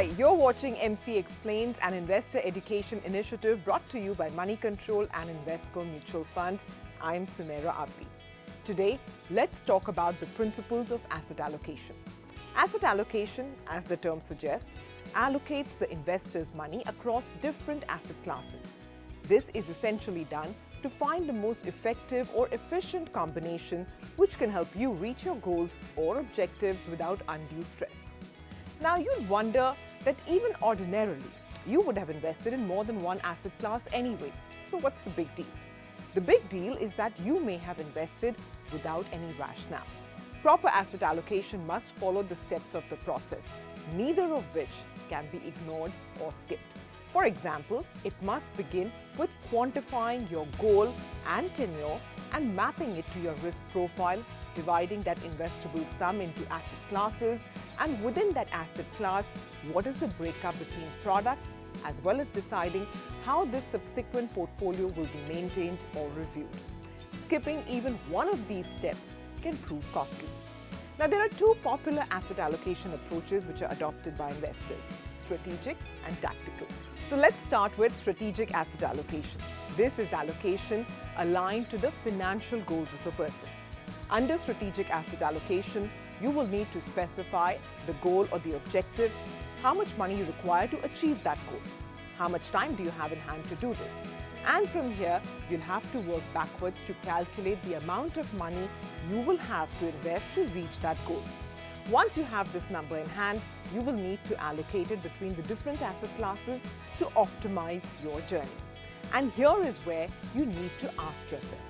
Hi, you're watching MC Explains, an investor education initiative brought to you by Money Control and Invesco Mutual Fund. I'm Sumaira Abdi. Today, let's talk about the principles of asset allocation. Asset allocation, as the term suggests, allocates the investor's money across different asset classes. This is essentially done to find the most effective or efficient combination which can help you reach your goals or objectives without undue stress. Now, you'd wonder that even ordinarily, you would have invested in more than one asset class anyway. So what's the big deal? The big deal is that you may have invested without any rationale. Proper asset allocation must follow the steps of the process, neither of which can be ignored or skipped. For example, it must begin with quantifying your goal and tenure and mapping it to your risk profile, dividing that investable sum into asset classes, and within that asset class, what is the breakup between products, as well as deciding how this subsequent portfolio will be maintained or reviewed. Skipping even one of these steps can prove costly. Now, there are two popular asset allocation approaches which are adopted by investors: strategic and tactical. So let's start with strategic asset allocation. This is allocation aligned to the financial goals of a person. Under strategic asset allocation, you will need to specify the goal or the objective, how much money you require to achieve that goal, how much time do you have in hand to do this. And from here, you'll have to work backwards to calculate the amount of money you will have to invest to reach that goal. Once you have this number in hand, you will need to allocate it between the different asset classes to optimize your journey. And here is where you need to ask yourself,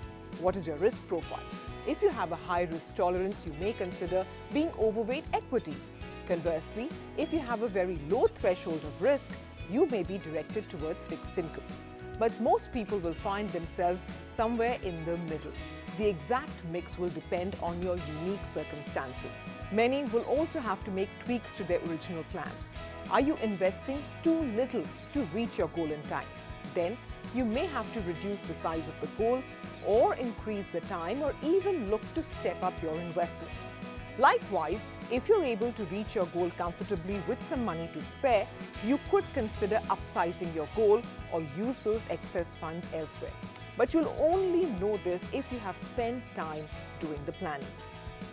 what is your risk profile? If you have a high risk tolerance, you may consider being overweight equities. Conversely, if you have a very low threshold of risk, you may be directed towards fixed income. But most people will find themselves somewhere in the middle. The exact mix will depend on your unique circumstances. Many will also have to make tweaks to their original plan. Are you investing too little to reach your goal in time? Then you may have to reduce the size of the goal or increase the time, or even look to step up your investments. Likewise, if you're able to reach your goal comfortably with some money to spare, you could consider upsizing your goal or use those excess funds elsewhere. But you'll only know this if you have spent time doing the planning.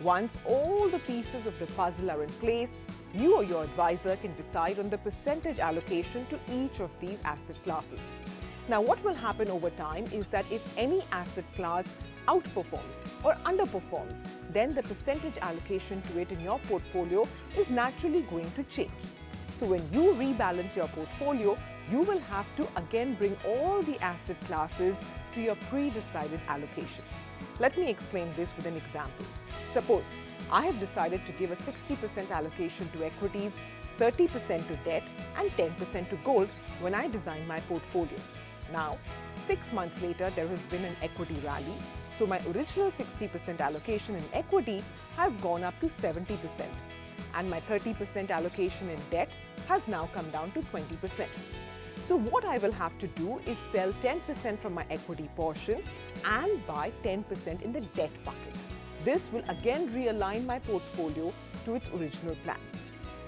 Once all the pieces of the puzzle are in place, you or your advisor can decide on the percentage allocation to each of these asset classes. Now, what will happen over time is that if any asset class outperforms or underperforms, then the percentage allocation to it in your portfolio is naturally going to change. So when you rebalance your portfolio, you will have to again bring all the asset classes to your pre-decided allocation. Let me explain this with an example. Suppose I have decided to give a 60% allocation to equities, 30% to debt, and 10% to gold when I design my portfolio. Now, 6 months later, there has been an equity rally, so my original 60% allocation in equity has gone up to 70%, and my 30% allocation in debt has now come down to 20%. So what I will have to do is sell 10% from my equity portion and buy 10% in the debt bucket. This will again realign my portfolio to its original plan.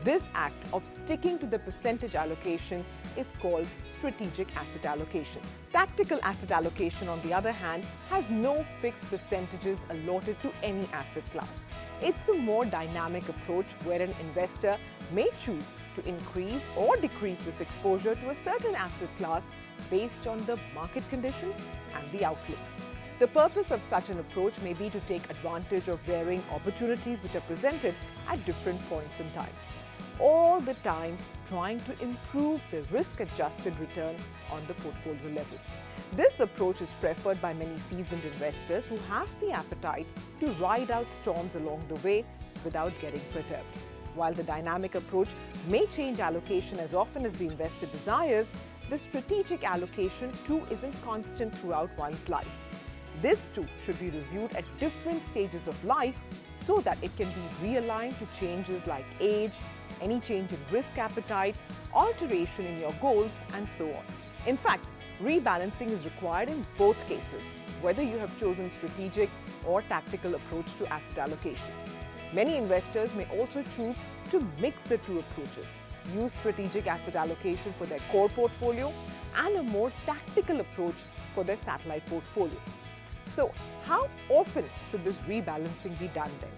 This act of sticking to the percentage allocation is called strategic asset allocation. Tactical asset allocation, on the other hand, has no fixed percentages allotted to any asset class. It's a more dynamic approach where an investor may choose to increase or decrease this exposure to a certain asset class based on the market conditions and the outlook. The purpose of such an approach may be to take advantage of varying opportunities which are presented at different points in time, all the time trying to improve the risk-adjusted return on the portfolio level. This approach is preferred by many seasoned investors who have the appetite to ride out storms along the way without getting perturbed. While the dynamic approach may change allocation as often as the investor desires, the strategic allocation too isn't constant throughout one's life. This too should be reviewed at different stages of life so that it can be realigned to changes like age, any change in risk appetite, alteration in your goals, and so on. In fact, rebalancing is required in both cases, whether you have chosen strategic or tactical approach to asset allocation. Many investors may also choose to mix the two approaches. use strategic asset allocation for their core portfolio and a more tactical approach for their satellite portfolio. So, how often should this rebalancing be done then?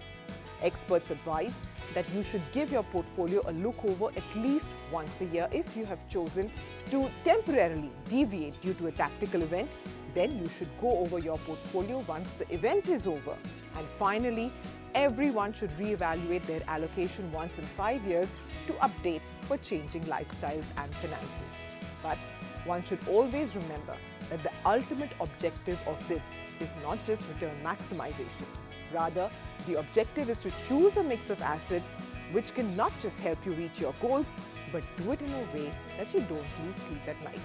Experts advise that you should give your portfolio a look over at least once a year. If you have chosen to temporarily deviate due to a tactical event, then you should go over your portfolio once the event is over. And finally, everyone should reevaluate their allocation once in 5 years to update for changing lifestyles and finances. But one should always remember that the ultimate objective of this is not just return maximization. Rather, the objective is to choose a mix of assets which can not just help you reach your goals, but do it in a way that you don't lose sleep at night.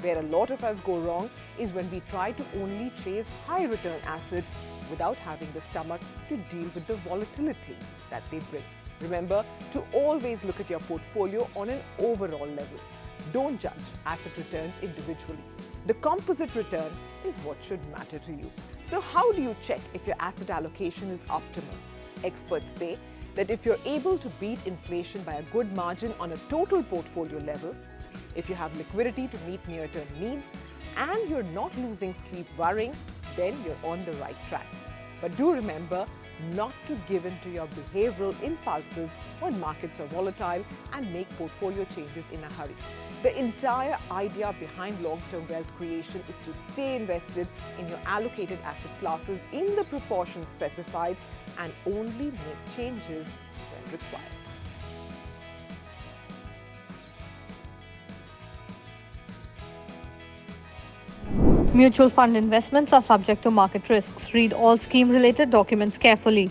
Where a lot of us go wrong is when we try to only chase high return assets without having the stomach to deal with the volatility that they bring. Remember to always look at your portfolio on an overall level. Don't judge asset returns individually. The composite return is what should matter to you. So how do you check if your asset allocation is optimal? Experts say that if you're able to beat inflation by a good margin on a total portfolio level, if you have liquidity to meet near-term needs, and you're not losing sleep worrying, then you're on the right track. But do remember not to give in to your behavioral impulses when markets are volatile and make portfolio changes in a hurry. The entire idea behind long-term wealth creation is to stay invested in your allocated asset classes in the proportion specified and only make changes when required. Mutual fund investments are subject to market risks. Read all scheme-related documents carefully.